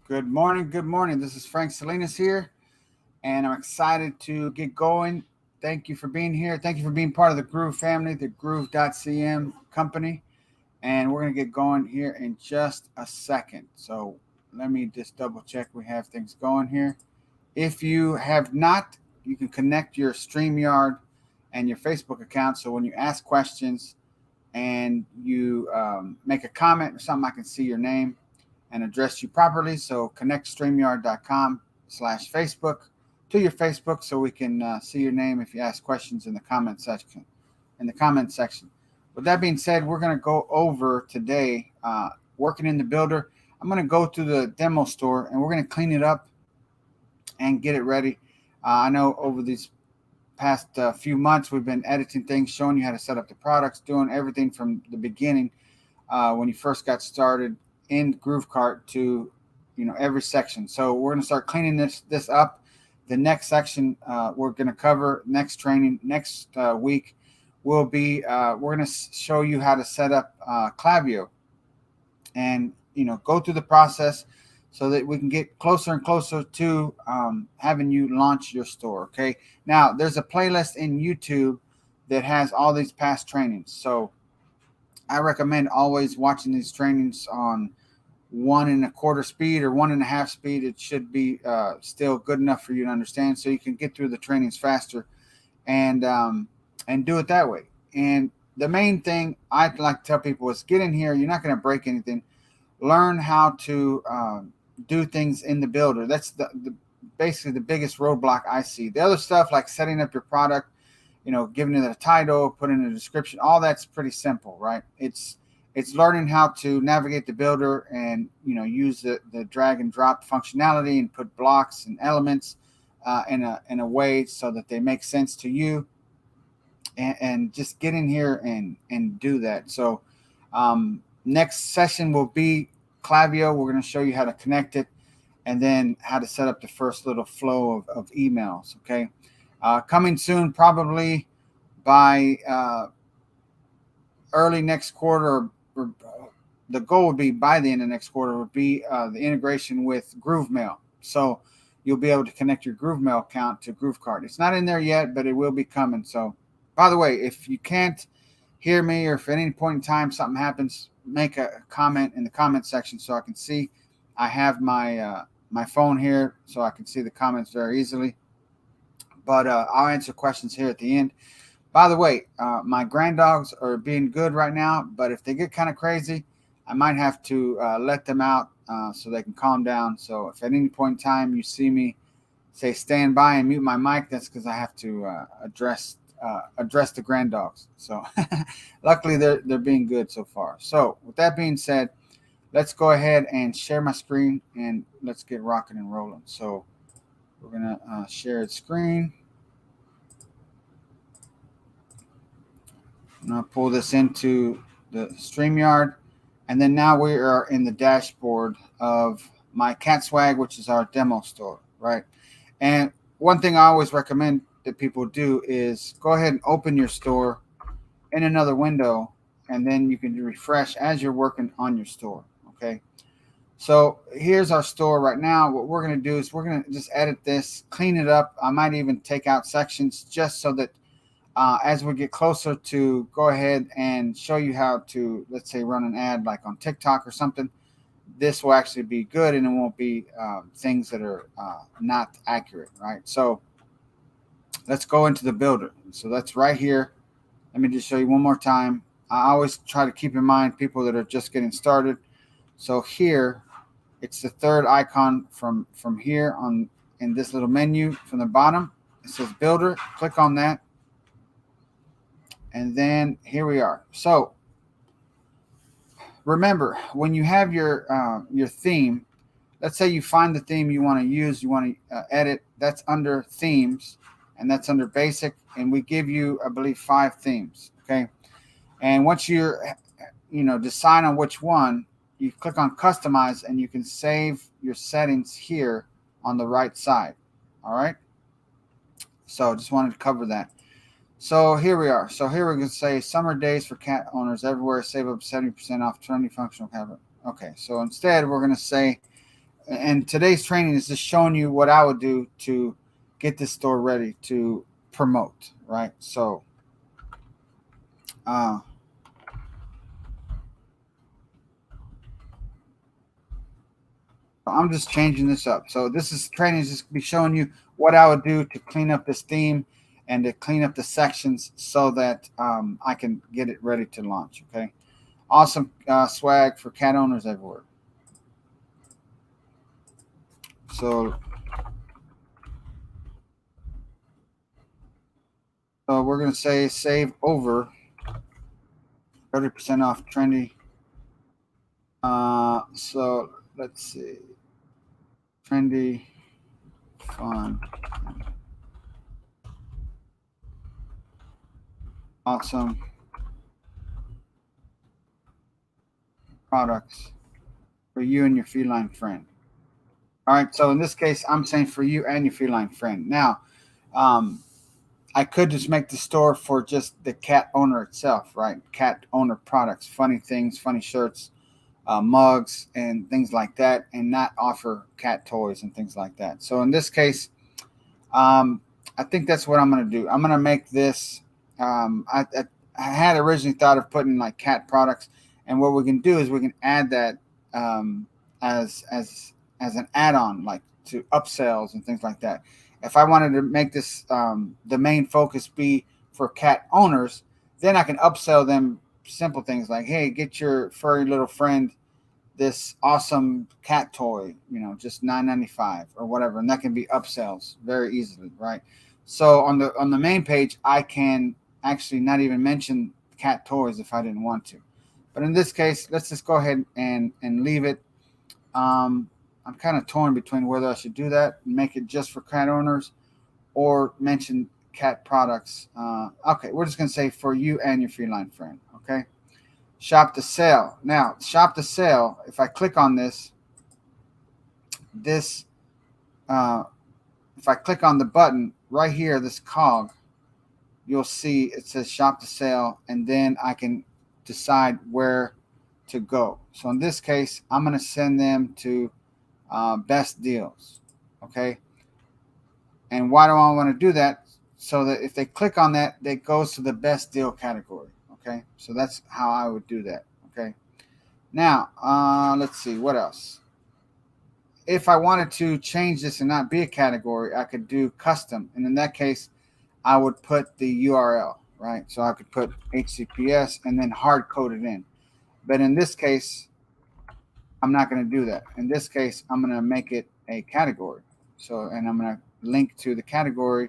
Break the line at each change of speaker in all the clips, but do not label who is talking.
Good morning. Good morning. This is Frank Salinas here, and I'm excited to get going. Thank you for being here. Thank you for being part of the Groove family, the Groove.cm company. And we're going to get going here in just a second. So let me just double check we have things going here. If you have not, you can connect your StreamYard and your Facebook account. So when you ask questions and you make a comment or something, I can see your name and address you properly. So connect streamyard.com/Facebook to your Facebook so we can see your name if you ask questions in the comment section. In the comment section. With that being said, we're going to go over today working in the builder. I'm going to go to the demo store and we're going to clean it up and get it ready. I know over these past few months we've been editing things, showing you how to set up the products, doing everything from the beginning when you first got started in GrooveKart to every section. So we're going to start cleaning this up. The next section we're going to cover next training next week will be we're going to show you how to set up Klaviyo and go through the process so that we can get closer and closer to having you launch your store. Okay, now there's a playlist in YouTube that has all these past trainings, so I recommend always watching these trainings on 1.25 speed or 1.5 speed. It should be still good enough for you to understand, so you can get through the trainings faster and do it that way. And the main thing I'd like to tell people is get in here. You're not going to break anything. Learn how to do things in the builder. That's the basically the biggest roadblock I see. The other stuff like setting up your product, giving it a title, putting a description, all that's pretty simple, right? It's learning how to navigate the builder and use the drag and drop functionality and put blocks and elements in a way so that they make sense to you, and just get in here and do that. So next session will be Klaviyo. We're going to show you how to connect it and then how to set up the first little flow of emails. Okay, coming soon, probably by early next quarter, or the goal would be by the end of next quarter would be the integration with GrooveMail. So you'll be able to connect your GrooveMail account to GrooveKart. It's not in there yet, but it will be coming. So, by the way, if you can't hear me or if at any point in time something happens, make a comment in the comment section so I can see. I have my phone here so I can see the comments very easily. But I'll answer questions here at the end. By the way, my grand dogs are being good right now, but if they get kind of crazy, I might have to let them out so they can calm down. So if at any point in time you see me say stand by and mute my mic, that's because I have to address the grand dogs. So luckily they're being good so far. So with that being said, let's go ahead and share my screen and let's get rocking and rolling. So we're gonna share the screen. I'm gonna pull this into the StreamYard, and then now we are in the dashboard of my Cat Swag, which is our demo store, right? And one thing I always recommend that people do is go ahead and open your store in another window, and then you can refresh as you're working on your store. Okay. So here's our store right now. What we're going to do is we're going to just edit this, clean it up. I might even take out sections just so that as we get closer to go ahead and show you how to, let's say, run an ad like on TikTok or something, this will actually be good and it won't be things that are not accurate, right? So let's go into the builder. So that's right here. Let me just show you one more time. I always try to keep in mind people that are just getting started. So here, it's the third icon from here on in this little menu from the bottom. It says builder. Click on that. And then here we are. So remember, when you have your theme, let's say you find the theme you want to use, you want to edit, that's under themes, and that's under basic, and we give you, I believe, 5 themes, okay? And once you're, decide on which one, you click on customize, and you can save your settings here on the right side, all right? So just wanted to cover that. So here we are. So here we're going to say summer days for cat owners everywhere. Save up 70% off trendy functional cabinet. Okay, so instead we're going to say and today's training is just showing you what I would do to get this store ready to promote, right? So uh, I'm just changing this up. So this is training is just be showing you what I would do to clean up this theme and to clean up the sections so that I can get it ready to launch. Okay. Awesome swag for cat owners everywhere. So, so we're going to say save over 30% off trendy. So let's see. Trendy, fun, awesome products for you and your feline friend. All right. So in this case, I'm saying for you and your feline friend. Now, um, I could just make the store for just the cat owner itself, right? Cat owner products, funny things, funny shirts, mugs, and things like that, and not offer cat toys and things like that. So in this case, um, I think that's what I'm going to do. I'm going to make this. I had originally thought of putting like cat products, and what we can do is we can add that um, as an add-on, like to upsells and things like that. If I wanted to make this the main focus be for cat owners, then I can upsell them simple things like, hey, get your furry little friend this awesome cat toy, just $9.95 or whatever, and that can be upsells very easily, right? So on the main page, I can actually not even mention cat toys if I didn't want to. But in this case, let's just go ahead and leave it. I'm kind of torn between whether I should do that and make it just for cat owners or mention cat products. Okay, we're just going to say for you and your feline friend. Okay. Shop to sell. Now, shop to sell, if I click on this, if I click on the button right here, this cog, you'll see it says shop to sell, and then I can decide where to go. So in this case, I'm going to send them to best deals. Okay. And why do I want to do that? So that if they click on that, it goes to the best deal category. Okay. So that's how I would do that. Okay. Now, let's see what else. If I wanted to change this and not be a category, I could do custom. And in that case, I would put the URL, right? So I could put HTTPS and then hard code it in. But in this case, I'm not going to do that. In this case, I'm going to make it a category. So, and I'm going to link to the category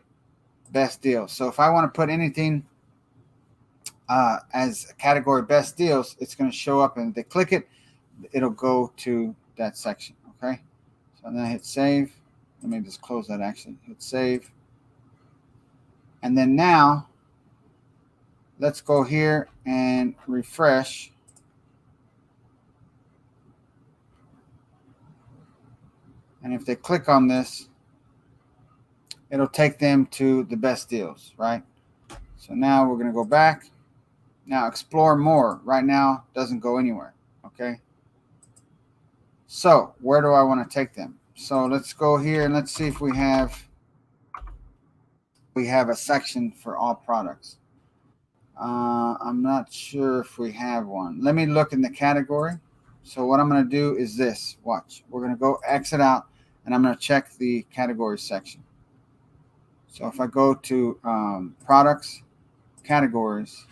best deals. So if I want to put anything as a category best deals, it's going to show up, and if they click it, it'll go to that section. Okay. So then I hit save. Let me just close that actually. Hit save. And then now let's go here and refresh. And if they click on this, it'll take them to the best deals, right? So now we're going to go back. Now explore more. Right now doesn't go anywhere. Okay. So where do I want to take them? So let's go here and let's see if we have a section for all products. I'm not sure if we have one. Let me look in the category. So what I'm going to do is this. Watch. We're going to go exit out, and I'm going to check the category section. So if I go to products, categories,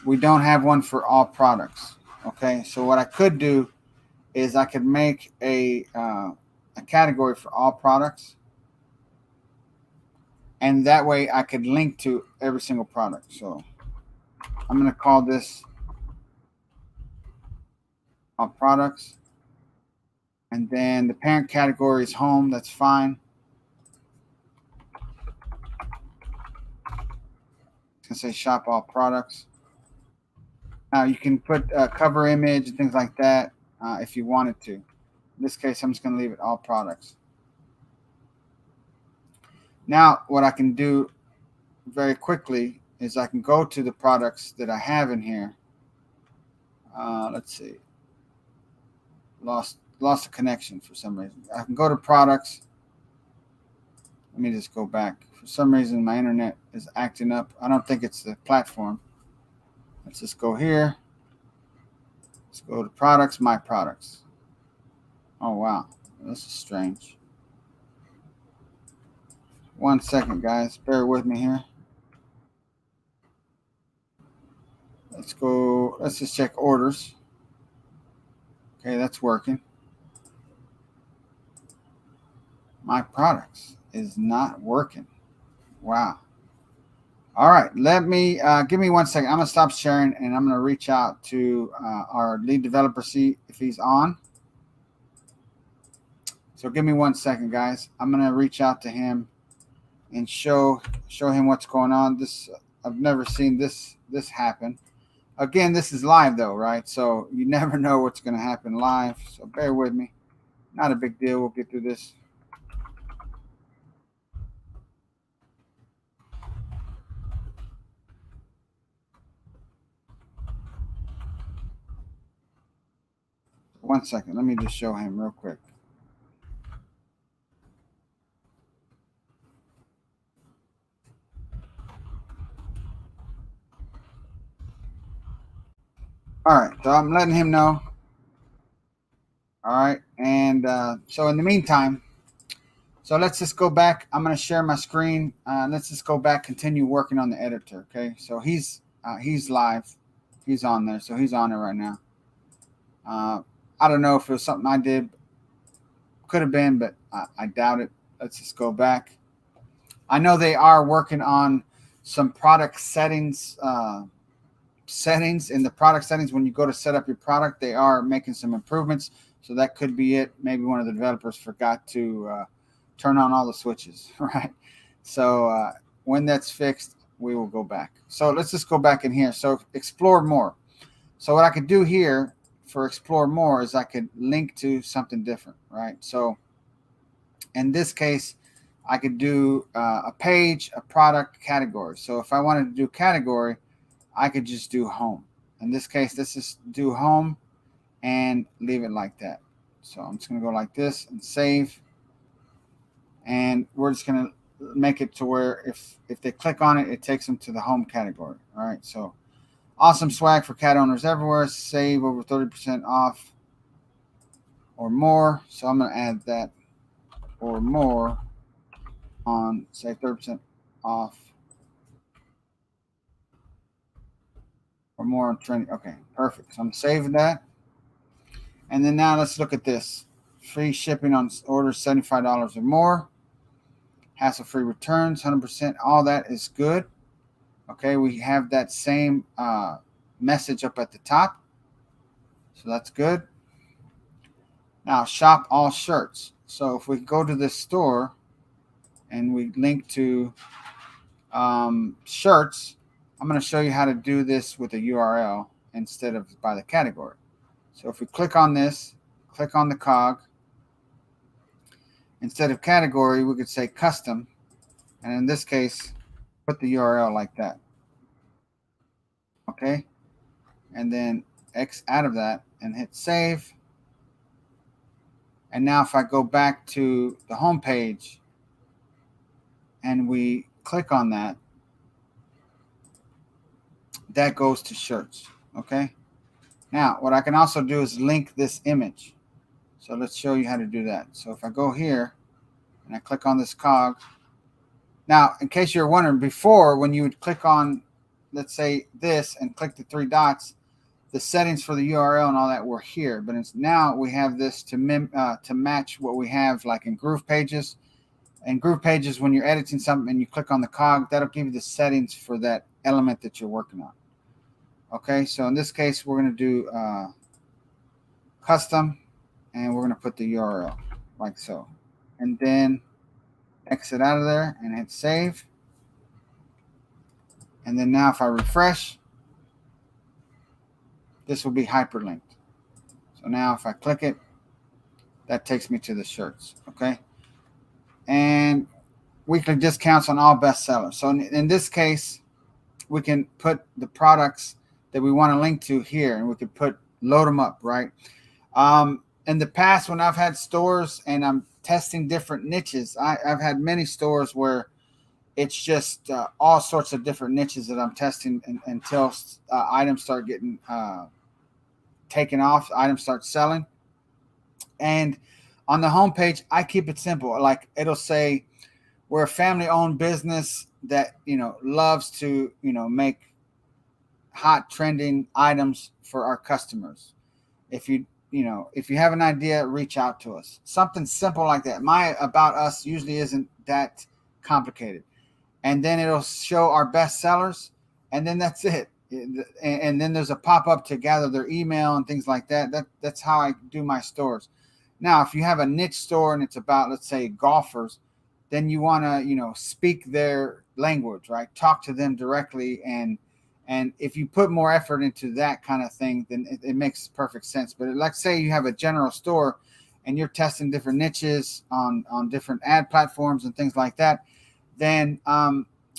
we don't have one for all products. Okay. So what I could do is I could make a category for all products, and that way I could link to every single product. So I'm going to call this all products, and then the parent category is home. That's fine. It's going to say shop all products. Now you can put a cover image and things like that if you wanted to. In this case, I'm just going to leave it all products. Now, what I can do very quickly is I can go to the products that I have in here. Let's see. lost a connection for some reason. I can go to products. Let me just go back. For some reason, my internet is acting up. I don't think it's the platform. Let's just go here. Let's go to products, my products. Oh, wow. This is strange. 1 second, guys. Bear with me here. Let's go. Let's just check orders. Okay, that's working. My products is not working. Wow. All right. Let me give me 1 second. I'm going to stop sharing and I'm going to reach out to our lead developer, see if he's on. So give me 1 second, guys. I'm going to reach out to him and show him what's going on. This I've never seen this happen. Again, this is live though, right? So you never know what's going to happen live. So bear with me. Not a big deal. We'll get through this. One second. Let me just show him real quick. All right. So I'm letting him know. All right. And so in the meantime, so let's just go back. I'm going to share my screen. Let's just go back, continue working on the editor. Okay. So he's live. He's on there. So he's on it right now. I don't know if it was something I did. Could have been, but I doubt it. Let's just go back. I know they are working on some product settings. Settings in the product settings. When you go to set up your product, they are making some improvements. So that could be it. Maybe one of the developers forgot to turn on all the switches, right? So when that's fixed, we will go back. So let's just go back in here. So explore more. So what I could do here for explore more is I could link to something different, right? So in this case, I could do a page, a product, category. So if I wanted to do category, I could just do home. In this case, let's just do home and leave it like that. So I'm just going to go like this and save. And we're just going to make it to where if they click on it, it takes them to the home category. All right. So awesome swag for cat owners everywhere. Save over 30% off or more. So I'm going to add that or more on save 30% off or more on trending. Okay, perfect. So I'm saving that. And then now let's look at this. Free shipping on orders $75 or more. Hassle-free returns, 100%. All that is good. Okay, we have that same message up at the top. So that's good. Now, shop all shirts. So if we go to this store and we link to shirts, I'm going to show you how to do this with a URL instead of by the category. So if we click on this, click on the cog, instead of category, we could say custom. And in this case, put the URL like that. Okay. And then X out of that and hit save. And now if I go back to the home page and we click on that, that goes to shirts. Okay. Now, what I can also do is link this image. So let's show you how to do that. So if I go here and I click on this cog. Now, in case you're wondering, before when you would click on, let's say this and click the three dots, the settings for the URL and all that were here. But it's now we have this to match what we have like in Groove Pages. And Groove Pages, when you're editing something and you click on the cog, that'll give you the settings for that element that you're working on. Okay, so in this case, we're going to do custom, and we're going to put the URL like so. And then exit out of there and hit save. And then now if I refresh, this will be hyperlinked. So now if I click it, that takes me to the shirts. Okay. And weekly discounts on all bestsellers. So in this case, we can put the products that we want to link to here, and we could load them up, right? in the past, when I've had stores and I'm testing different niches, I've had many stores where it's just all sorts of different niches that I'm testing until items start getting taken off, items start selling. And on the homepage, I keep it simple. Like it'll say, we're a family-owned business that loves to make hot trending items for our customers. If you have an idea, reach out to us. Something simple like that. My about us usually isn't that complicated. And then it'll show our best sellers, and then that's it. And then there's a pop-up to gather their email and things like that. That's how I do my stores. Now, if you have a niche store and it's about, let's say, golfers, then you want to speak their language, right? Talk to them directly, and if you put more effort into that kind of thing, then it makes perfect sense. But let's say you have a general store and you're testing different niches on different ad platforms and things like that, then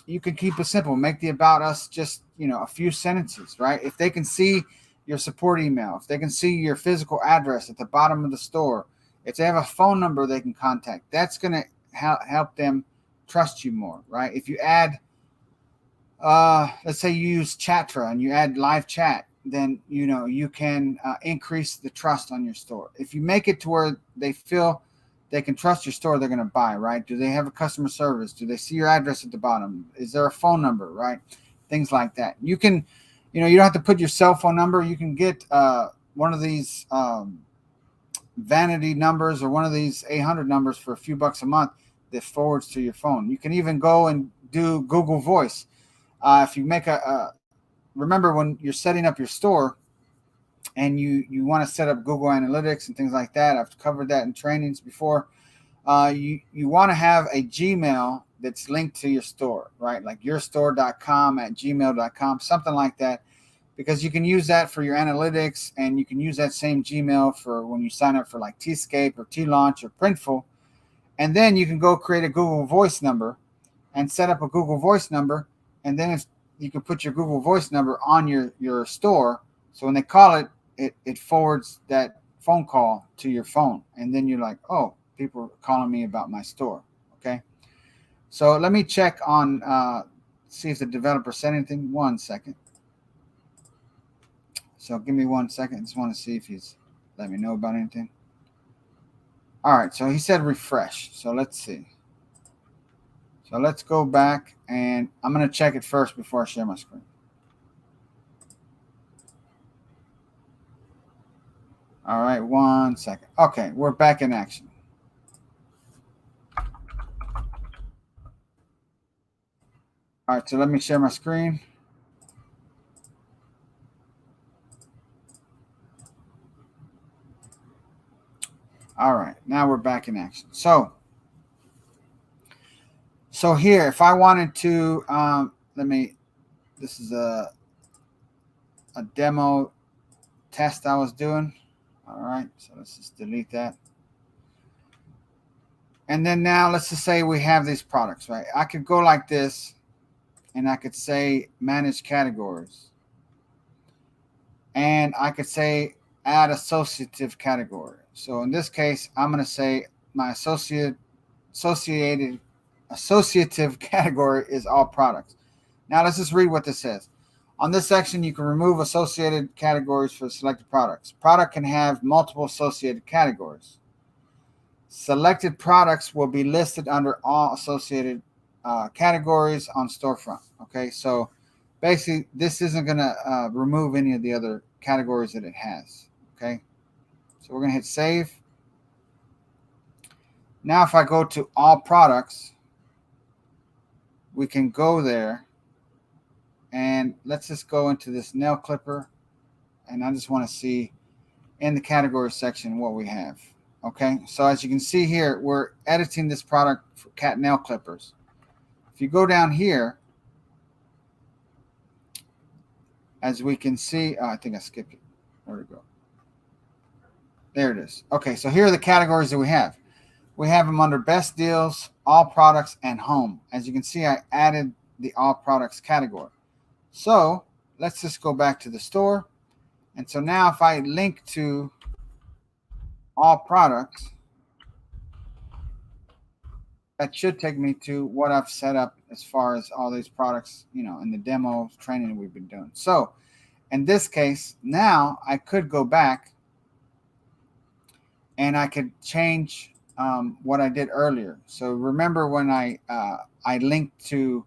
you can keep it simple. Make the about us just a few sentences, right? If they can see your support email, if they can see your physical address at the bottom of the store, if they have a phone number they can contact, that's going to help them trust you more, right? If you add let's say you use Chatra and you add live chat, then you can increase the trust on your store. If you make it to where they feel they can trust your store, they're going to buy, right? Do they have a customer service? Do they see your address at the bottom? Is there a phone number, right? Things like that. You can, you don't have to put your cell phone number. You can get one of these vanity numbers or one of these 800 numbers for a few bucks a month that forwards to your phone. You can even go and do Google Voice. If you make remember when you're setting up your store and you want to set up Google Analytics and things like that, I've covered that in trainings before. You want to have a Gmail that's linked to your store, right? Like yourstore.com@gmail.com, something like that, because you can use that for your analytics, and you can use that same Gmail for when you sign up for like Tscape or T-Launch or Printful. And then you can go create a Google Voice number and set up a Google Voice number. And then if you can put your Google Voice number on your store, so when they call it, it forwards that phone call to your phone. And then you're like, oh, people are calling me about my store. Okay. So let me check on, see if the developer said anything. 1 second. So give me 1 second. I just want to see if he's let me know about anything. All right. So he said refresh. So let's see. So let's go back, and I'm going to check it first before I share my screen. All right, 1 second. Okay, we're back in action. All right, so let me share my screen. All right, now we're back in action. So here, if I wanted to, this is a demo test I was doing. All right, so let's just delete that. And then now let's just say we have these products, right? I could go like this, and I could say manage categories. And I could say add associative category. So in this case, I'm going to say my associative category is all products. Now let's just read what this says. On this section, you can remove associated categories for selected products. Product can have multiple associated categories. Selected products will be listed under all associated categories on storefront. Okay, so basically this isn't going to remove any of the other categories that it has. Okay, so we're going to hit save. Now if I go to all products, we can go there, and let's just go into this nail clipper, and I just want to see in the category section what we have. Okay, so as you can see here, we're editing this product for cat nail clippers. If you go down here, as we can see, I think I skipped it. Where'd it go? There it is. Okay, so here are the categories that we have. We have them under best deals, all products, and home. As you can see, I added the all products category. So let's just go back to the store. And so now if I link to all products, that should take me to what I've set up as far as all these products, in the demo training we've been doing. So in this case, now I could go back and I could change what I did earlier. So remember when I linked to,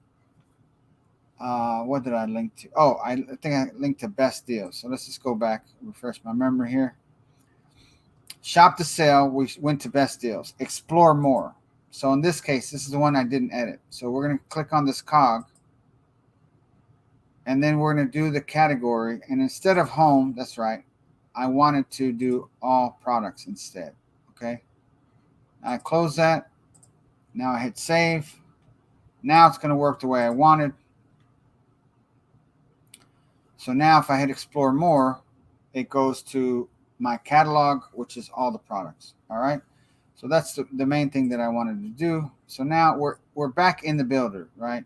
what did I link to? Oh, I think I linked to best deals. So let's just go back, refresh my memory here. Shop to sale, we went to best deals. Explore more. So in this case, this is the one I didn't edit. So we're going to click on this cog. And then we're going to do the category. And instead of home, that's right, I wanted to do all products instead. Okay. I close that. Now I hit save. Now it's going to work the way I wanted. So now if I hit explore more, it goes to my catalog, which is all the products. All right. So that's the main thing that I wanted to do. So now we're back in the builder, right?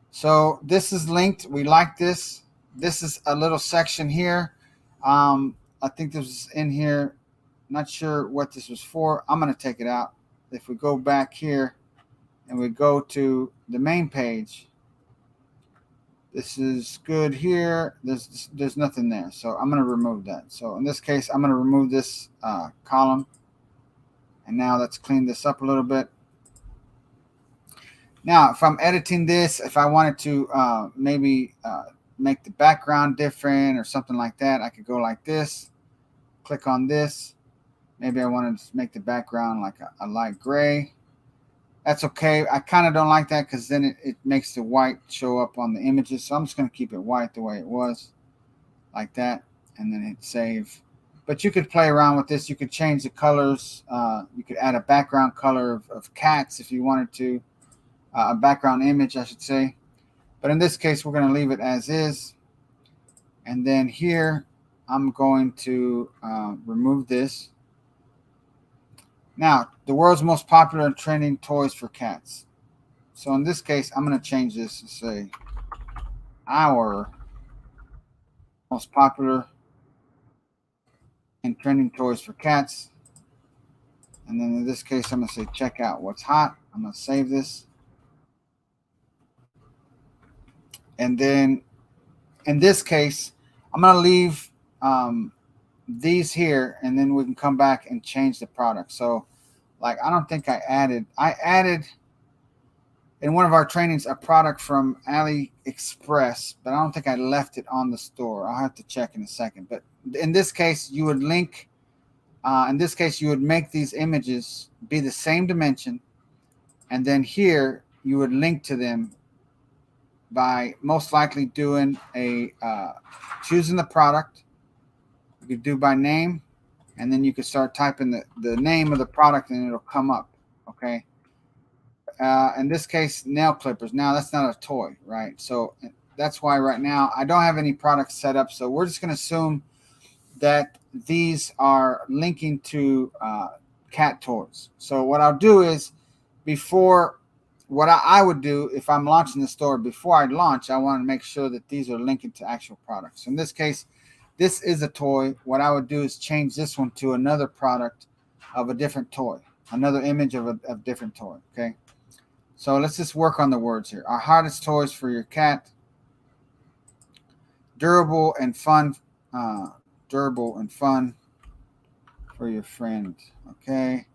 So this is linked. We like this. This is a little section here. I think this was in here. Not sure what this was for. I'm going to take it out. If we go back here and we go to the main page, this is good here. There's nothing there. So I'm going to remove that. So in this case, I'm going to remove this column. And now let's clean this up a little bit. Now, if I'm editing this, if I wanted to maybe make the background different or something like that, I could go like this, click on this. Maybe I wanted to make the background like a light gray. That's okay. I kind of don't like that because then it makes the white show up on the images. So I'm just going to keep it white the way it was, like that, and then hit save. But you could play around with this. You could change the colors. You could add a background color of cats if you wanted to. A background image, I should say. But in this case, we're going to leave it as is. And then here, I'm going to remove this. Now, the world's most popular and trending toys for cats. So in this case, I'm going to change this to say our most popular and trending toys for cats. And then in this case, I'm going to say check out what's hot. I'm going to save this. And then in this case, I'm going to leave these here, and then we can come back and change the product. So like, I don't think I added in one of our trainings a product from AliExpress, but I don't think I left it on the store. I'll have to check in a second. But in this case, you would link, in this case, you would make these images be the same dimension. And then here you would link to them by most likely doing a, choosing the product. You could do by name, and then you could start typing the name of the product and it'll come up. Okay. In this case, nail clippers. Now that's not a toy, right? So that's why right now I don't have any products set up. So we're just going to assume that these are linking to cat toys. So what I'll do is, what I would do if I'm launching the store, before I launch, I want to make sure that these are linking to actual products. So in this case, this is a toy. What I would do is change this one to another product of a different toy, another image of a different toy. Okay. So let's just work on the words here. Our hottest toys for your cat. Durable and fun. Durable and fun for your friend. Okay.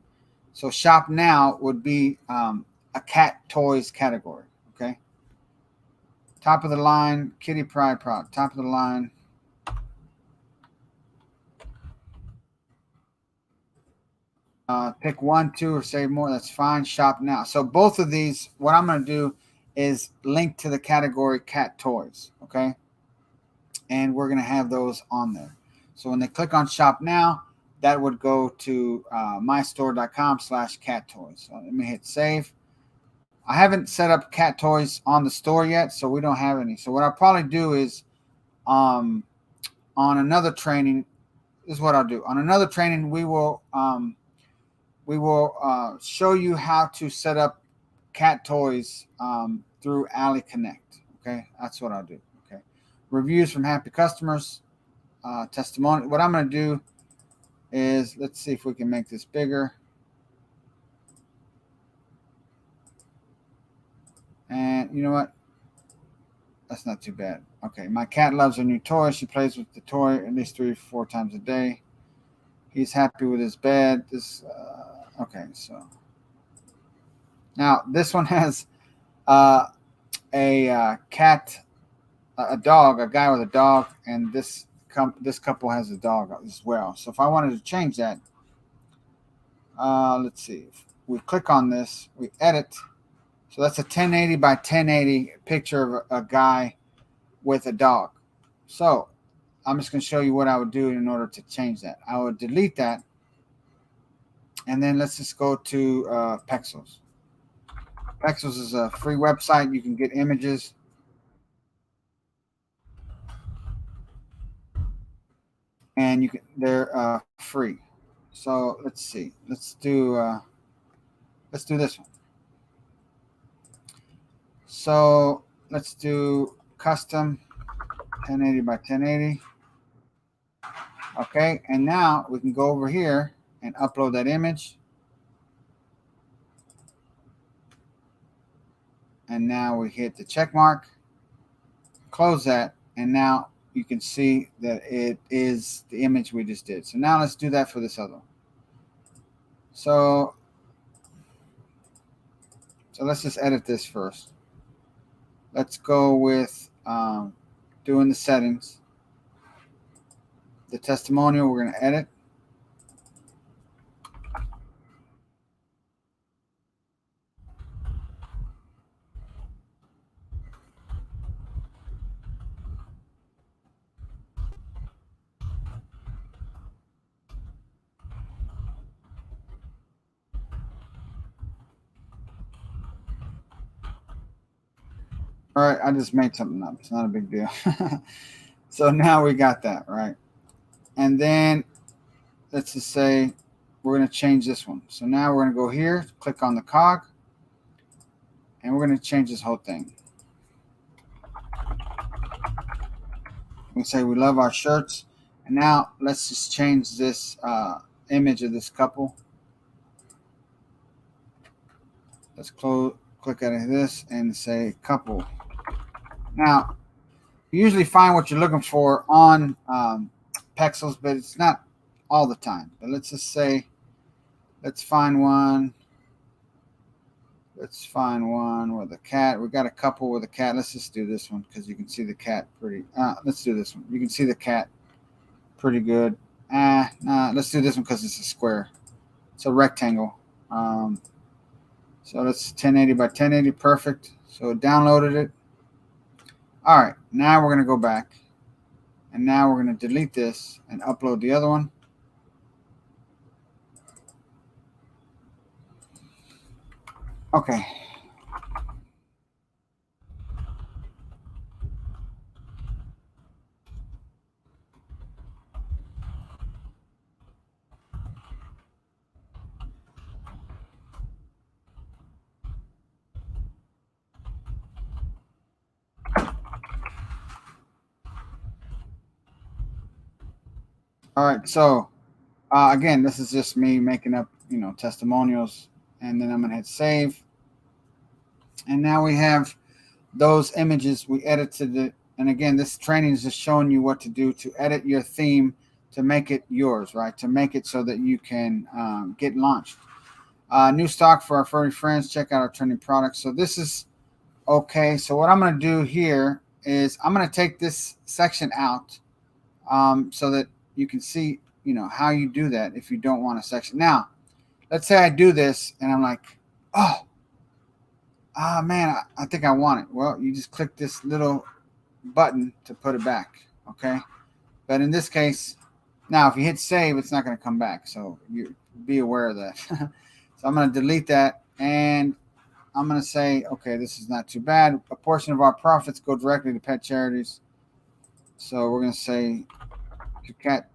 So shop now would be a cat toys category. Okay. Top of the line, kitty pride product. Top of the line. Pick one, two, or save more. That's fine. Shop now. So both of these, what I'm going to do is link to the category cat toys. Okay. And we're going to have those on there. So when they click on shop now, that would go to mystore.com/cat toys. So let me hit save. I haven't set up cat toys on the store yet, so we don't have any. So what I'll probably do is on another training, this is what I'll do. On another training, we will show you how to set up cat toys through Ali Connect. Okay, that's what I'll do. Okay, reviews from happy customers, testimonial. What I'm going to do is, let's see if we can make this bigger. And you know what? That's not too bad. Okay, my cat loves a new toy. She plays with the toy at least 3 or 4 times a day. He's happy with his bed. Okay, so now this one has a cat, a dog, a guy with a dog, and this couple has a dog as well. So if I wanted to change that, let's see. If we click on this, we edit. So that's a 1080 by 1080 picture of a guy with a dog. So I'm just going to show you what I would do in order to change that. I would delete that. And then let's just go to Pexels. Pexels is a free website. You can get images. And they're free. So let's see. Let's do this one. So let's do custom 1080 by 1080. Okay, and now we can go over here and upload that image. And now we hit the check mark, close that, and now you can see that it is the image we just did. So now let's do that for this other one. So let's just edit this first. Let's go with doing the settings. The testimonial we're going to edit. All right, I just made something up. It's not a big deal. So now we got that, right? And then let's just say we're going to change this one. So now we're going to go here, click on the cog, and we're going to change this whole thing. We say we love our shirts. And now let's just change this image of this couple. Let's click at this and say couple. Now, you usually find what you're looking for on Pexels, but it's not all the time. But let's just say, let's find one. Let's find one with a cat. We got a couple with a cat. Let's just do this one because you can see the cat pretty. Let's do this one. You can see the cat pretty good. Let's do this one because it's a square. It's a rectangle. So that's 1080 by 1080. Perfect. So it downloaded it. All right. Now we're going to go back. And now we're going to delete this and upload the other one. Okay. All right. So again, this is just me making up, testimonials, and then I'm going to hit save. And now we have those images we edited it. And again, this training is just showing you what to do to edit your theme to make it yours, right? To make it so that you can get launched. New stock for our furry friends. Check out our trending products. So this is okay. So what I'm going to do here is I'm going to take this section out so that you can see, how you do that if you don't want a section. Now, let's say I do this and I'm like, man, I think I want it. Well, you just click this little button to put it back, okay? But in this case, now if you hit save, it's not going to come back. So you be aware of that. So I'm going to delete that, and I'm going to say, okay, this is not too bad. A portion of our profits go directly to pet charities. So we're going to say to cat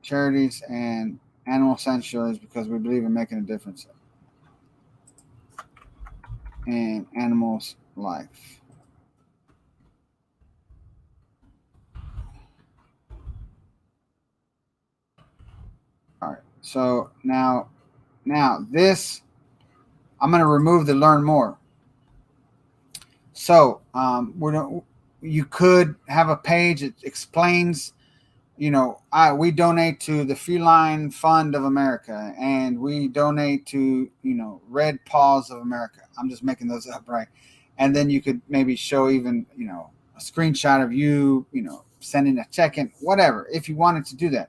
charities and animal sanctuaries because we believe in making a difference in animals' life. So now this, I'm going to remove the learn more. So you could have a page that explains, we donate to the Feline Fund of America, and we donate to, Red Paws of America. I'm just making those up, right? And then you could maybe show even, a screenshot of you, sending a check in, whatever, if you wanted to do that.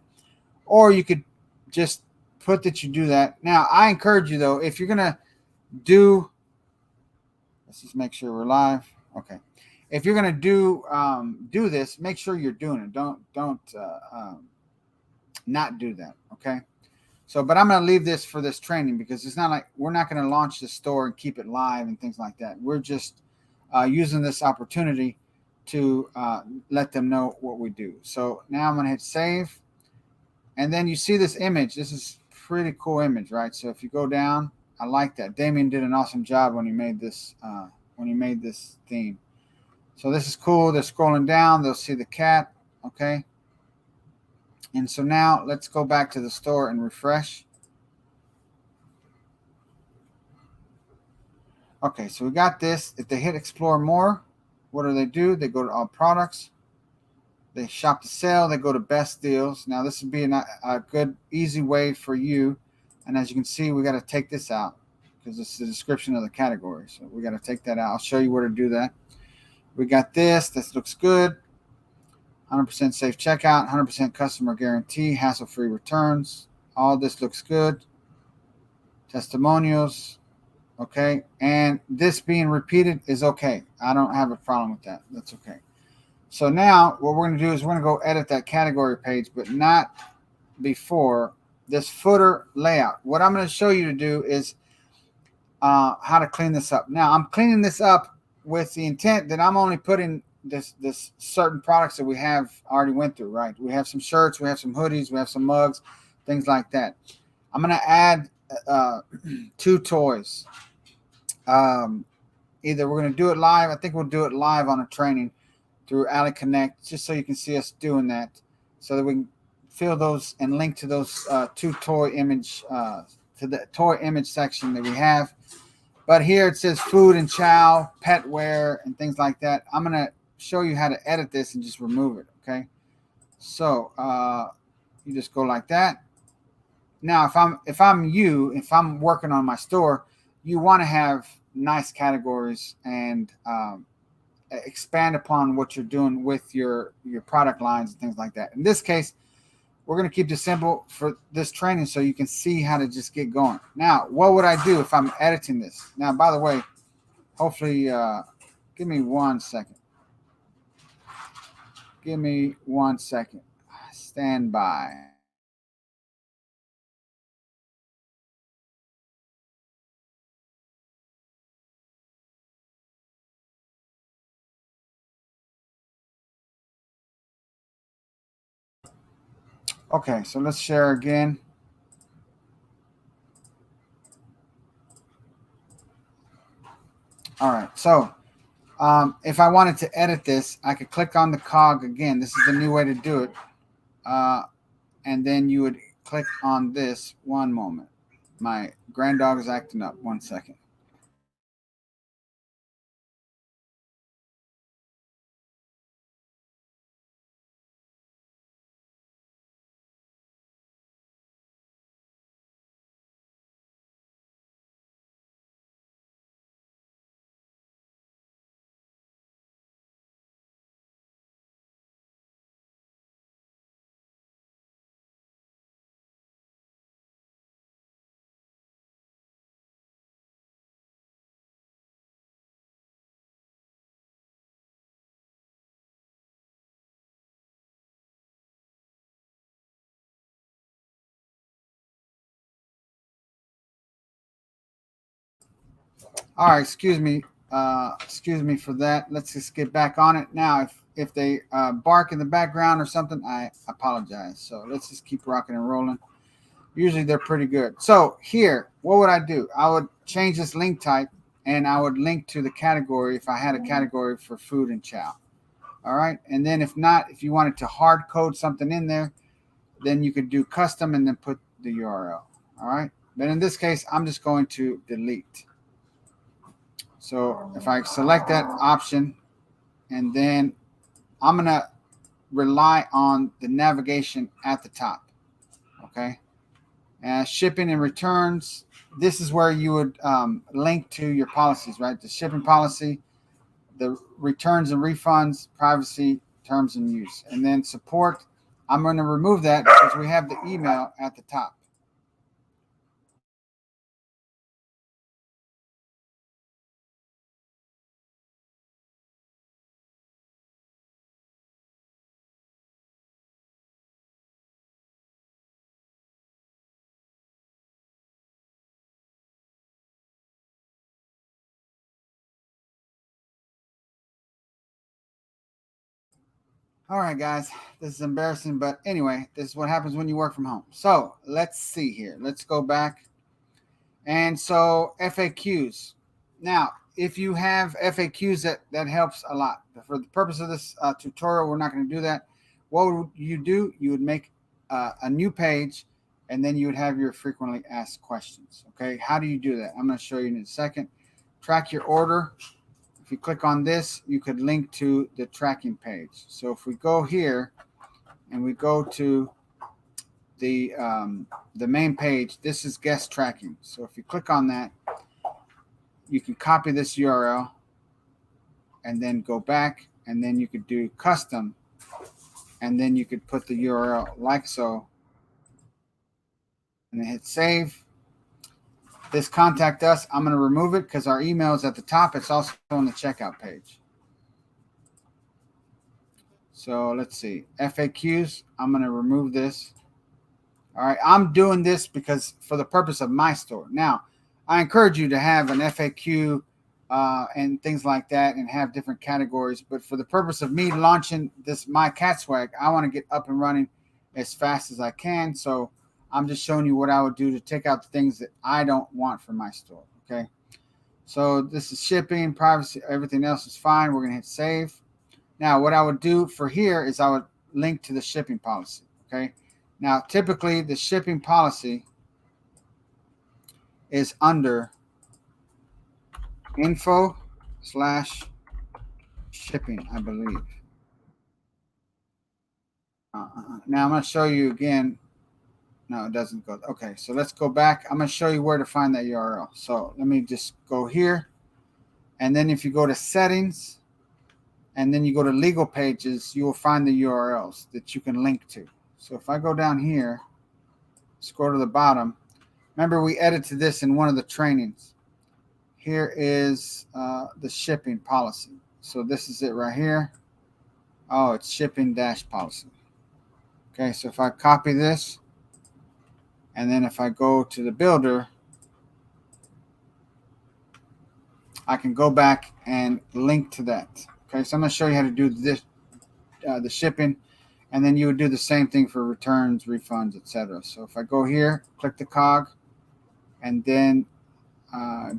Or you could just put that you do that. Now, I encourage you, though, if you're going to do, let's just make sure we're live. Okay. If you're going to do this, make sure you're doing it. Don't not do that. Okay. So, but I'm going to leave this for this training because it's not like we're not going to launch the store and keep it live and things like that. We're just using this opportunity to let them know what we do. So now I'm going to hit save. And then you see this image. This is pretty cool image, right? So if you go down, I like that. Damien did an awesome job when he made this theme. So this is cool. They're scrolling down. They'll see the cat. Okay. And so now let's go back to the store and refresh. Okay, so we got this. If they hit explore more, what do? They go to all products. They shop the sale. They go to best deals. Now this would be a good, easy way for you. And as you can see, we got to take this out because this is the description of the category. So we got to take that out. I'll show you where to do that. We got this. This looks good. 100% safe checkout, 100% customer guarantee, hassle-free returns. All this looks good. Testimonials. Okay. And this being repeated is okay. I don't have a problem with that. That's okay. So now what we're going to do is we're going to go edit that category page, but not before this footer layout. What I'm going to show you to do is how to clean this up. Now I'm cleaning this up with the intent that I'm only putting this certain products that we have already went through, right? We have some shirts, we have some hoodies, we have some mugs, things like that. I'm going to add 2 toys. Either we're going to do it live. I think we'll do it live on a training through Ali Connect, just so you can see us doing that, so that we can fill those and link to those 2 toy image to the toy image section that we have. But here it says food and chow, pet wear, and things like that. I'm going to show you how to edit this and just remove it. Okay. So you just go like that. Now, if I'm working on my store, you want to have nice categories and expand upon what you're doing with your product lines and things like that. In this case, we're going to keep this simple for this training so you can see how to just get going. Now, what would I do if I'm editing this? Now, by the way, hopefully, give me 1 second. Give me 1 second. Stand by. Okay, so let's share again. All right, so if I wanted to edit this, I could click on the cog again. This is the new way to do it. And then you would click on this. One moment. My grand dog is acting up. 1 second. All right, excuse me. Excuse me for that. Let's just get back on it. Now, if they bark in the background or something, I apologize. So let's just keep rocking and rolling. Usually they're pretty good. So here, what would I do? I would change this link type and I would link to the category if I had a category for food and chow. All right. And then if not, if you wanted to hard code something in there, then you could do custom and then put the URL. All right. But in this case, I'm just going to delete. So if I select that option, and then I'm going to rely on the navigation at the top. Okay. Shipping and returns. This is where you would link to your policies, right? The shipping policy, the returns and refunds, privacy, terms and use. And then support. I'm going to remove that because we have the email at the top. All right, guys, this is embarrassing, but anyway, this is what happens when you work from home. So let's see here. Let's go back. And so FAQs. Now, if you have FAQs, that helps a lot. For the purpose of this tutorial, we're not going to do that. What would you do? You would make a new page, and then you would have your frequently asked questions. Okay, how do you do that? I'm going to show you in a second. Track your order. If you click on this, you could link to the tracking page. So if we go here and we go to the main page, this is guest tracking. So if you click on that, you can copy this URL and then go back, and then you could do custom, and then you could put the URL like so, and then hit save. This contact us, I'm going to remove it because our email is at the top. It's also on the checkout page. So let's see, FAQs, I'm going to remove this. All right, I'm doing this because for the purpose of my store. Now, I encourage you to have an FAQ and things like that and have different categories. But for the purpose of me launching this My Cat Swag, I want to get up and running as fast as I can. So I'm just showing you what I would do to take out the things that I don't want for my store. Okay. So this is shipping, privacy, everything else is fine. We're going to hit save. Now, what I would do for here is I would link to the shipping policy. Okay. Now, typically the shipping policy is under info/shipping, I believe. Now I'm going to show you again. No, it doesn't go. Okay, so let's go back. I'm going to show you where to find that URL. So let me just go here. And then if you go to settings and then you go to legal pages, you will find the URLs that you can link to. So if I go down here, scroll to the bottom. Remember, we edited this in one of the trainings. Here is the shipping policy. So this is it right here. Oh, it's shipping dash policy. Okay, so if I copy this, and then if I go to the builder, I can go back and link to that. Okay, so I'm going to show you how to do this, the shipping, and then you would do the same thing for returns, refunds, etc. So if I go here, click the cog, and then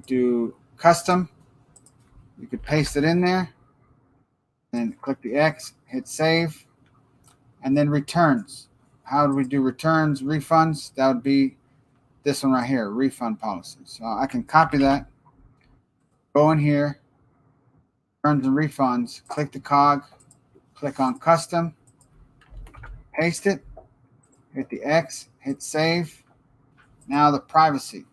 do custom, you could paste it in there, then click the X, hit save, and then returns. How do we do returns, refunds? That would be this one right here, refund policy. So I can copy that, go in here, returns and refunds, click the cog, click on custom, paste it, hit the X, hit save. Now the privacy.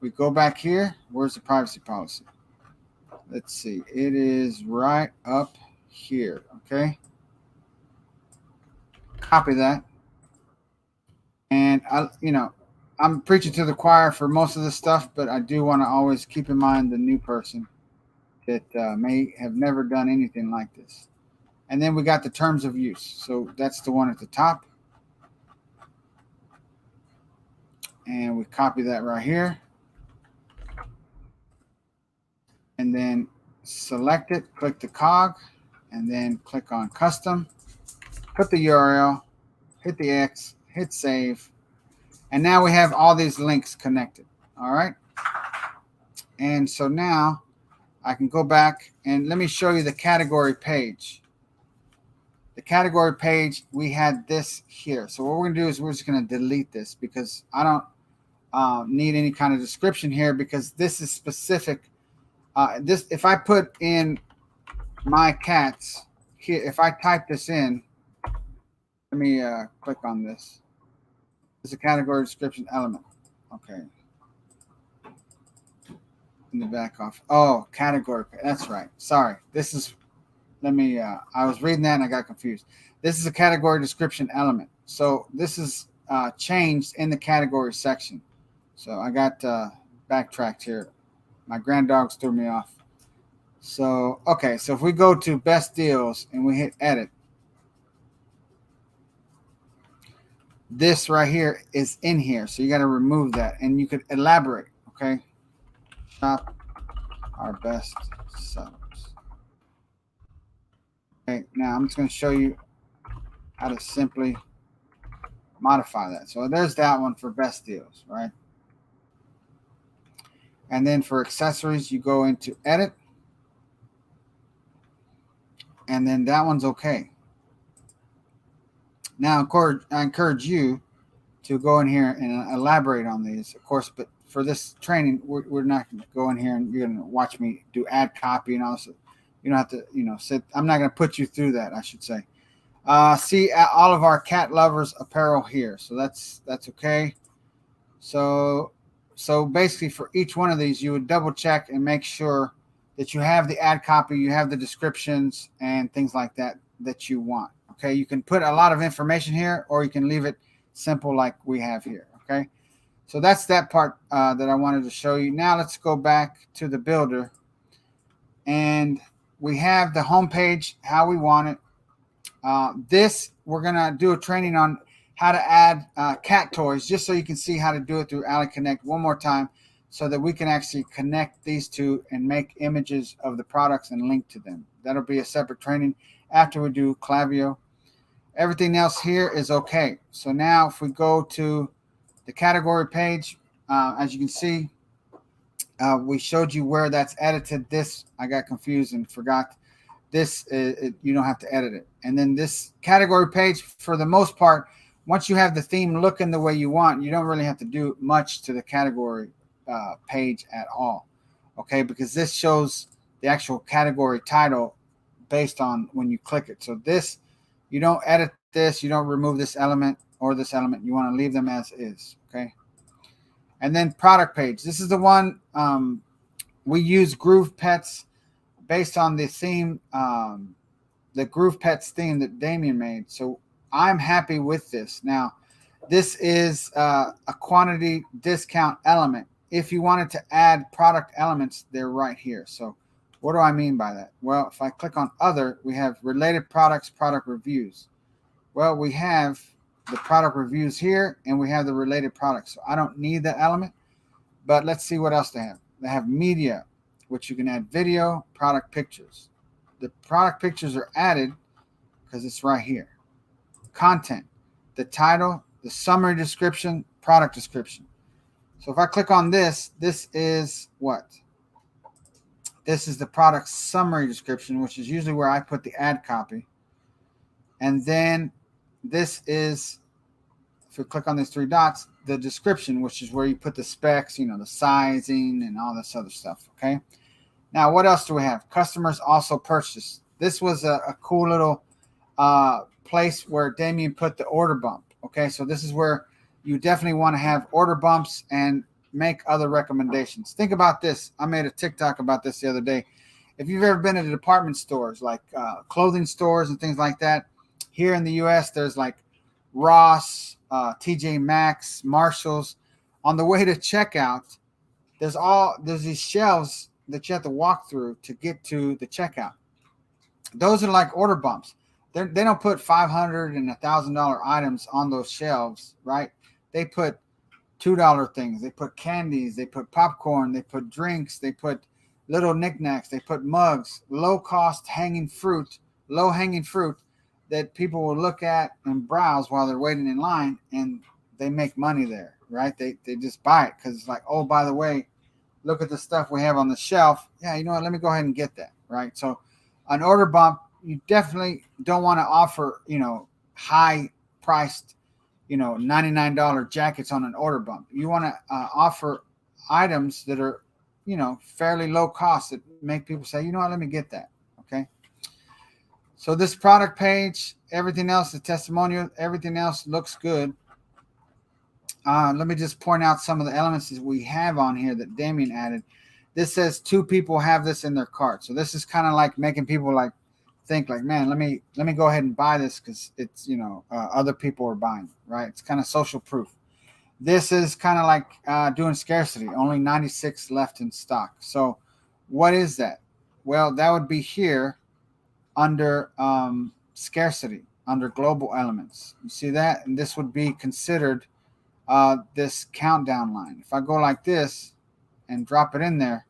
We go back here. Where's the privacy policy? Let's see. It is right up here. Okay. Copy that. And I'm preaching to the choir for most of this stuff, but I do want to always keep in mind the new person that may have never done anything like this. And then we got the terms of use. So that's the one at the top. And we copy that right here. And then select it, click the cog, and then click on custom, put the URL, hit the X, hit save. And now we have all these links connected. All right. And so now I can go back and let me show you the category page. the category page, we had this here. So what we're gonna do is we're just gonna delete this because I don't need any kind of description here, because this is specific. This, if I put in my cats here, if I type this in, let me click on this. It's a category description element. Okay. In the back off. Oh, category. That's right. Sorry. This is, let me, I was reading that and I got confused. This is a category description element. So this is changed in the category section. So I got backtracked here. My grand dogs threw me off. So, okay. So if we go to best deals and we hit edit, this right here is in here. So you got to remove that and you could elaborate. Okay. Shop our best sellers. Okay. Now I'm just going to show you how to simply modify that. So there's that one for best deals, right? And then for accessories, you go into edit. And then that one's okay. Now, of course, I encourage you to go in here and elaborate on these, of course, but for this training, we're not going to go in here and you're going to watch me do ad copy and all this. You don't have to, sit. I'm not going to put you through that, I should say. See all of our cat lovers apparel here. So that's okay. So basically for each one of these, you would double check and make sure that you have the ad copy, you have the descriptions and things like that you want. Okay. You can put a lot of information here, or you can leave it simple like we have here. Okay. So that's that part that I wanted to show you. Now let's go back to the builder, and we have the home page, how we want it. This, we're going to do a training on how to add cat toys, just so you can see how to do it through Ally Connect one more time, so that we can actually connect these two and make images of the products and link to them. That'll be a separate training after we do Klaviyo. Everything else here is okay. So now if we go to the category page, as you can see, we showed you where that's edited. This, I got confused and forgot. This, you don't have to edit it. And then this category page, for the most part, once you have the theme looking the way you want, you don't really have to do much to the category page at all. Okay, because this shows the actual category title based on when you click it. So this, you don't edit this, you don't remove this element or this element. You want to leave them as is. Okay. And then product page. This is the one we use Groove Pets based on the theme, the Groove Pets theme that Damien made. So I'm happy with this. Now, this is a quantity discount element. If you wanted to add product elements, they're right here. So what do I mean by that? Well, if I click on other, we have related products, product reviews. Well, we have the product reviews here, and we have the related products. So I don't need that element, but let's see what else they have. They have media, which you can add video, product pictures. The product pictures are added because it's right here. Content, the title, the summary description, product description. So if I click on this, this is what? This is the product summary description, which is usually where I put the ad copy. And then this is, if you click on these three dots, the description, which is where you put the specs, the sizing and all this other stuff. Okay. Now, what else do we have? Customers also purchase. This was a cool little place where Damien put the order bump. Okay. So this is where you definitely want to have order bumps and make other recommendations. Think about this. I made a TikTok about this the other day. If you've ever been to department stores, like clothing stores and things like that, here in the U.S., there's like Ross, TJ Maxx, Marshalls. On the way to checkout, there's these shelves that you have to walk through to get to the checkout. Those are like order bumps. They don't put $500 and $1,000 items on those shelves, right? They put $2 things. They put candies. They put popcorn. They put drinks. They put little knickknacks. They put mugs. Low hanging fruit that people will look at and browse while they're waiting in line, and they make money there, right? They just buy it because it's like, oh, by the way, look at the stuff we have on the shelf. Yeah, you know what? Let me go ahead and get that, right? So an order bump, you definitely don't want to offer, high priced, $99 jackets on an order bump. You want to offer items that are, fairly low cost that make people say, you know what, let me get that. Okay. So this product page, everything else, the testimonial, everything else looks good. Let me just point out some of the elements that we have on here that Damien added. This says 2 people have this in their cart. So this is kind of like making people like think like, man, let me go ahead and buy this because it's, other people are buying, right? It's kind of social proof. This is kind of like doing scarcity, only 96 left in stock. So what is that? Well, that would be here under scarcity, under global elements. You see that? And this would be considered this countdown line. If I go like this and drop it in there,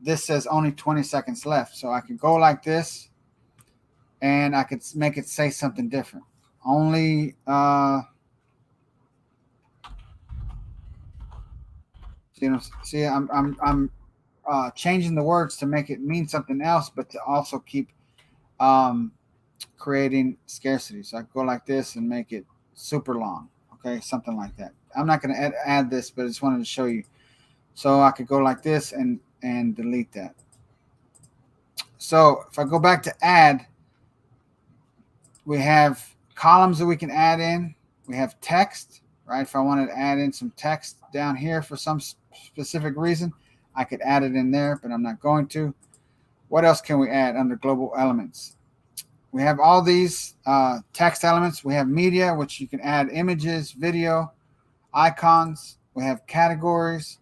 this says only 20 seconds left. So I could go like this and I could make it say something different. Only see, I'm changing the words to make it mean something else, but to also keep creating scarcity. So I go like this and make it super long. Okay, something like that. I'm not going to add this, but I just wanted to show you. So I could go like this and delete that. So if I go back to add, we have columns that we can add in. We have text, right? If I wanted to add in some text down here for some specific reason, I could add it in there, but I'm not going to. What else can we add under global elements? We have all these text elements. We have media, which you can add images, video, icons. We have categories.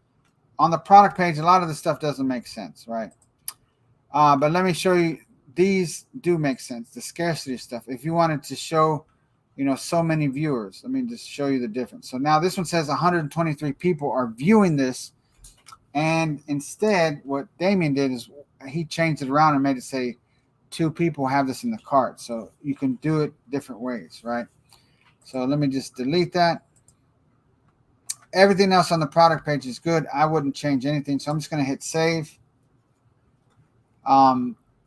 On the product page, a lot of this stuff doesn't make sense, right? But let me show you. These do make sense. The scarcity stuff. If you wanted to show, so many viewers, let me just show you the difference. So now this one says 123 people are viewing this. And instead, what Damien did is he changed it around and made it say 2 people have this in the cart. So you can do it different ways, right? So let me just delete that. Everything else on the product page is good. I wouldn't change anything. So I'm just going to hit save.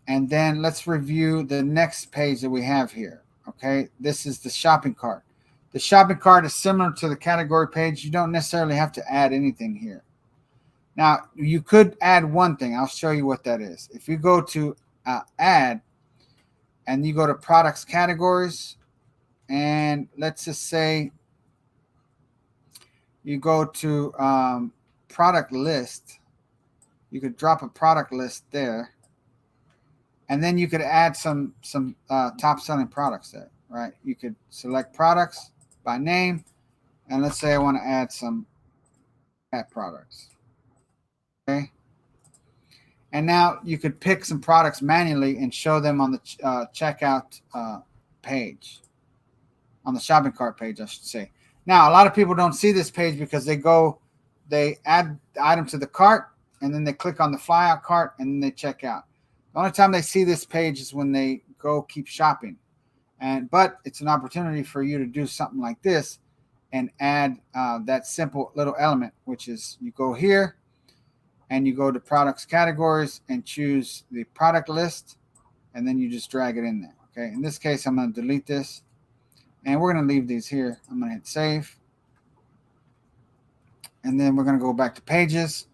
And then let's review the next page that we have here. Okay. This is the shopping cart. The shopping cart is similar to the category page. You don't necessarily have to add anything here. Now, you could add one thing. I'll show you what that is. If you go to add and you go to products categories, and let's just say you go to product list, you could drop a product list there, and then you could add some top selling products there, right? You could select products by name, and let's say I want to add some cat products. Okay. And now you could pick some products manually and show them on the checkout page, on the shopping cart page, I should say. Now, a lot of people don't see this page because they add the item to the cart, and then they click on the flyout cart, and then they check out. The only time they see this page is when they go keep shopping. But it's an opportunity for you to do something like this and add that simple little element, which is you go here, and you go to products categories and choose the product list, and then you just drag it in there. Okay. In this case, I'm going to delete this, and we're going to leave these here. I'm going to hit save, and then we're going to go back to pages.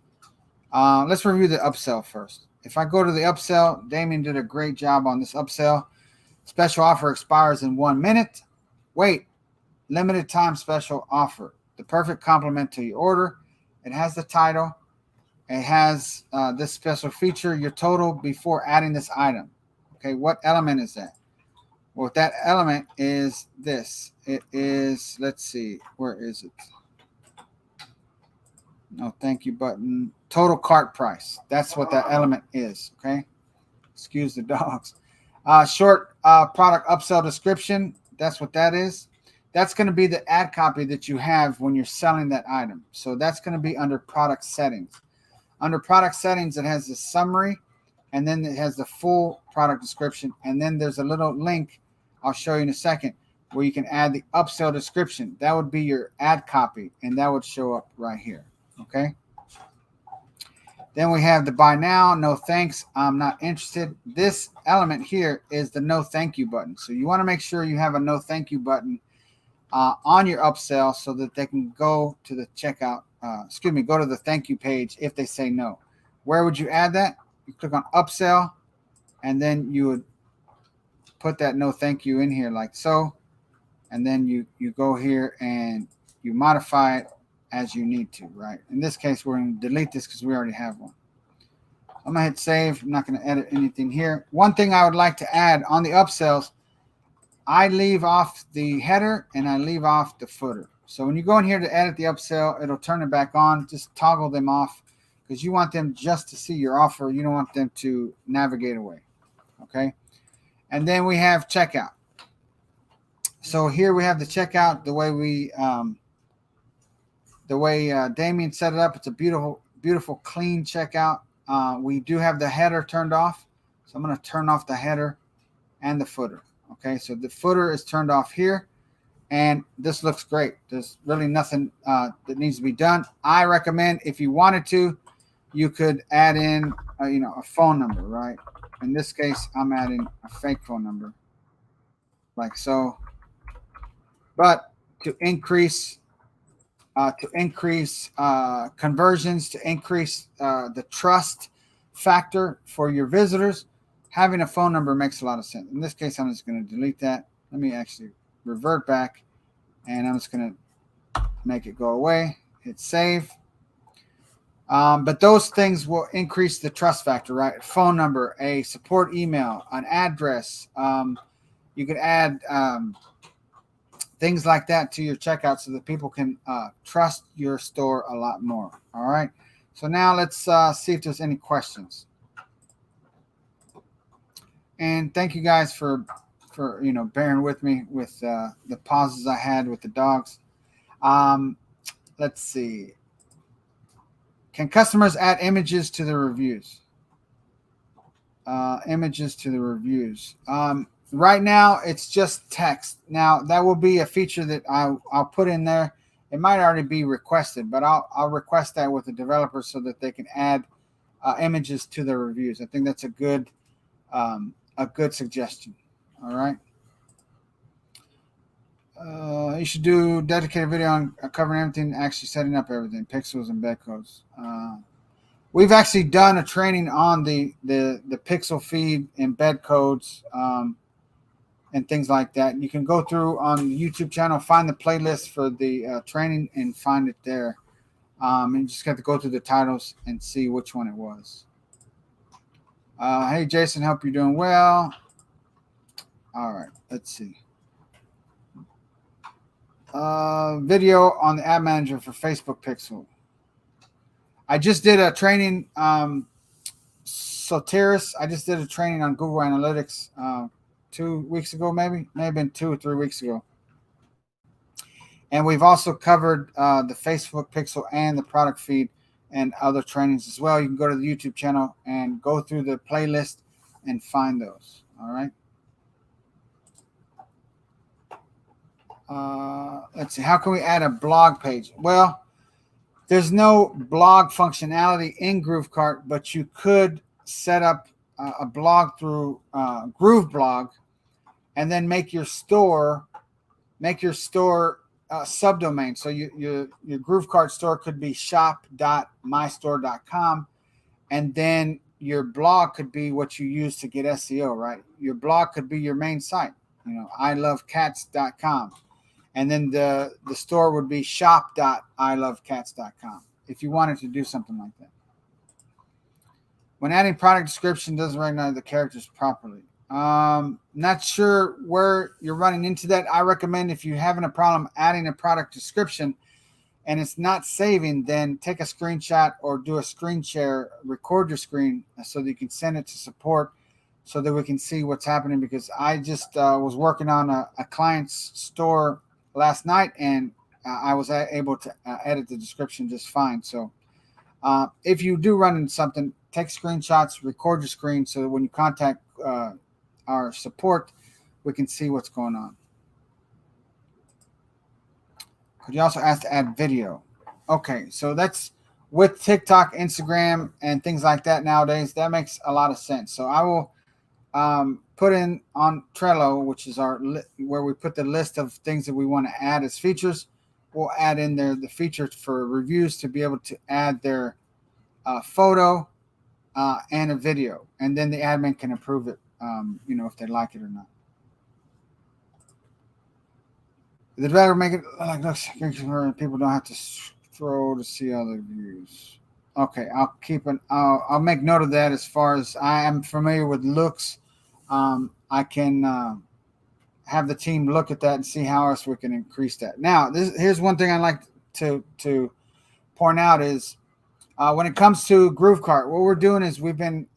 Let's review the upsell first. If I go to the upsell, Damien did a great job on this upsell. Special offer expires in 1 minute. Wait, limited time special offer. The perfect complement to your order. It has the title. It has this special feature, your total before adding this item. Okay, what element is that? Well, that element is this. It is, let's see, where is it? No, thank you button. Total cart price. That's what that element is, okay? Excuse the dogs. Short product upsell description. That's what that is. That's going to be the ad copy that you have when you're selling that item. So that's going to be under product settings. Under product settings, it has the summary, and then it has the full product description. And then there's a little link I'll show you in a second where you can add the upsell description. That would be your ad copy, and that would show up right here. Okay. Then we have the buy now, no thanks, I'm not interested. This element here is the no thank you button. So you want to make sure you have a no thank you button on your upsell so that they can go to the checkout, go to the thank you page if they say no. Where would you add that? You click on upsell, and then you would put that no thank you in here like so. And then you go here and you modify it as you need to, right? In this case, we're going to delete this because we already have one. I'm going to hit save. I'm not going to edit anything here. One thing I would like to add on the upsells, I leave off the header and I leave off the footer. So when you go in here to edit the upsell, it'll turn it back on. Just toggle them off because you want them just to see your offer. You don't want them to navigate away. Okay. And then we have checkout. So here we have the checkout the way Damien set it up. It's a beautiful, clean checkout. We do have the header turned off. So I'm going to turn off the header and the footer. Okay, so the footer is turned off here, and this looks great. There's really nothing that needs to be done. I recommend, if you wanted to, you could add in a phone number, right? In this case, I'm adding a fake phone number, like so. But to increase conversions, to increase the trust factor for your visitors, having a phone number makes a lot of sense. In this case, I'm just going to delete that. Let me actually revert back, and I'm just going to make it go away. Hit save. But those things will increase the trust factor, right? Phone number, a support email, an address. You could add things like that to your checkout so that people can trust your store a lot more. All right. So now let's see if there's any questions. And thank you guys for bearing with me with the pauses I had with the dogs. Let's see. Can customers add images to the reviews? Images to the reviews. Right now, it's just text. Now, that will be a feature that I'll put in there. It might already be requested, but I'll request that with the developer so that they can add images to the reviews. I think that's a good suggestion. All right. You should do a dedicated video on covering everything, actually setting up everything, pixels and bed codes. We've actually done a training on the pixel feed and bed codes and things like that. You can go through on the YouTube channel, find the playlist for the training, and find it there. And you just got to go through the titles and see which one it was. Hey, Jason, hope you're doing well. All right, let's see. Video on the ad manager for Facebook Pixel. I just did a training, Soteris. I just did a training on Google Analytics 2 weeks ago, may have been 2 or 3 weeks ago. And we've also covered the Facebook Pixel and the product feed and other trainings as well. You can go to the YouTube channel and go through the playlist and find those. All right. Let's see. How can we add a blog page? Well, there's no blog functionality in GrooveKart, but you could set up a blog through GrooveBlog, and then make your store subdomain. So your GrooveKart store could be shop.mystore.com, and then your blog could be what you use to get SEO, right? Your blog could be your main site, ilovecats.com. And then the store would be shop.ilovecats.com if you wanted to do something like that. When adding product description, doesn't recognize the characters properly. Not sure where you're running into that. I recommend, if you're having a problem adding a product description and it's not saving, then take a screenshot or do a screen share, record your screen so that you can send it to support so that we can see what's happening, because I just was working on a client's store last night, and I was able to edit the description just fine. So if you do run into something, take screenshots, record your screen so that when you contact our support, we can see what's going on. Could you also ask to add video? Okay, so that's with TikTok, Instagram, and things like that nowadays, that makes a lot of sense. So I will put in on Trello, which is where we put the list of things that we want to add as features. We'll add in there the features for reviews to be able to add their photo and a video, and then the admin can approve it, if they like it or not. The better make it like looks people don't have to scroll to see other views. Okay, I'll make note of that. As far as I am familiar with looks, I can have the team look at that and see how else we can increase that. Now, here's one thing I like to point out is when it comes to GrooveKart, what we're doing is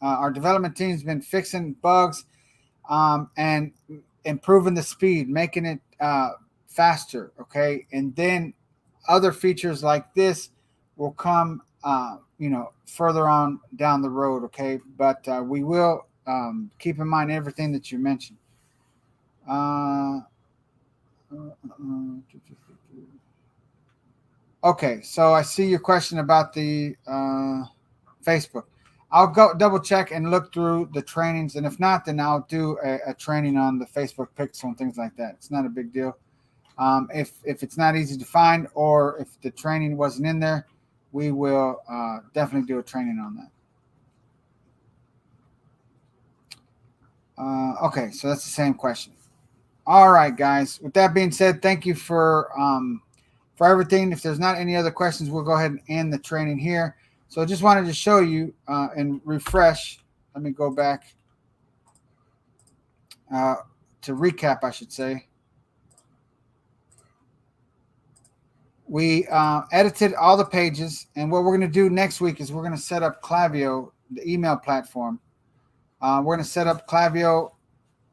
our development team's been fixing bugs and improving the speed, making it faster. Okay, and then other features like this will come, further on down the road. Okay, but we will keep in mind everything that you mentioned. Okay, so I see your question about the Facebook. I'll go double check and look through the trainings, and if not, then I'll do a training on the Facebook Pixel and things like that. It's not a big deal. If it's not easy to find, or if the training wasn't in there, we will definitely do a training on that. Okay, so that's the same question. All right, guys. With that being said, thank you for everything. If there's not any other questions, we'll go ahead and end the training here. So I just wanted to show you and refresh. Let me go back to recap, I should say. We edited all the pages, and what we're going to do next week is we're going to set up Klaviyo, the email platform. We're going to set up Klaviyo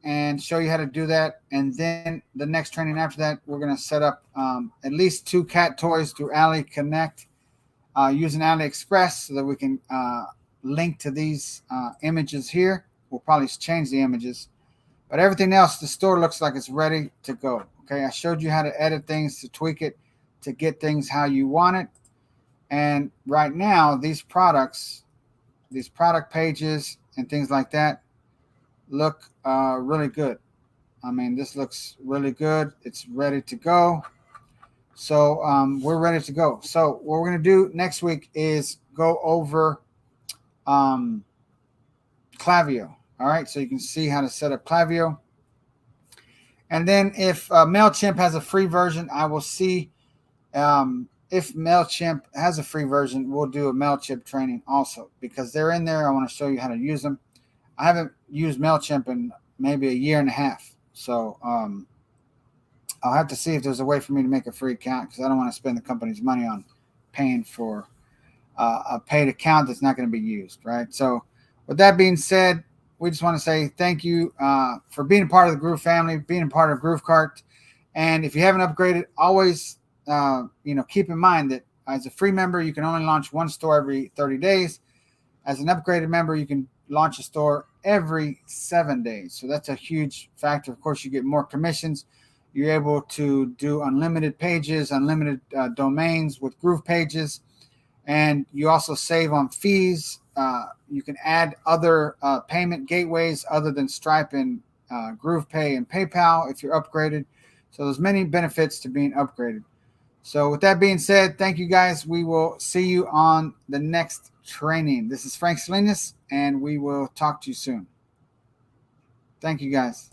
and show you how to do that. And then the next training after that, we're going to set up at least 2 cat toys through Ali Connect using AliExpress so that we can link to these images here. We'll probably change the images. But everything else, the store looks like it's ready to go. Okay, I showed you how to edit things, to tweak it, to get things how you want it. And right now, these product pages and things like that look really good. I mean, this looks really good. It's ready to go. So we're ready to go. So what we're going to do next week is go over Klaviyo. All right, so you can see how to set up Klaviyo. And then if MailChimp has a free version, I will see if MailChimp has a free version, we'll do a MailChimp training also, because they're in there. I want to show you how to use them. I haven't used MailChimp in maybe a year and a half. So I'll have to see if there's a way for me to make a free account, because I don't want to spend the company's money on paying for a paid account that's not going to be used, right? So with that being said, we just want to say thank you for being a part of the Groove family, being a part of GrooveKart. And if you haven't upgraded, always keep in mind that as a free member, you can only launch one store every 30 days. As an upgraded member, you can launch a store every 7 days. So that's a huge factor. Of course, you get more commissions. You're able to do unlimited pages, unlimited domains with Groove pages. And you also save on fees. You can add other payment gateways other than Stripe and GroovePay and PayPal if you're upgraded. So there's many benefits to being upgraded. So with that being said, thank you guys. We will see you on the next training. This is Frank Salinas, and we will talk to you soon. Thank you guys.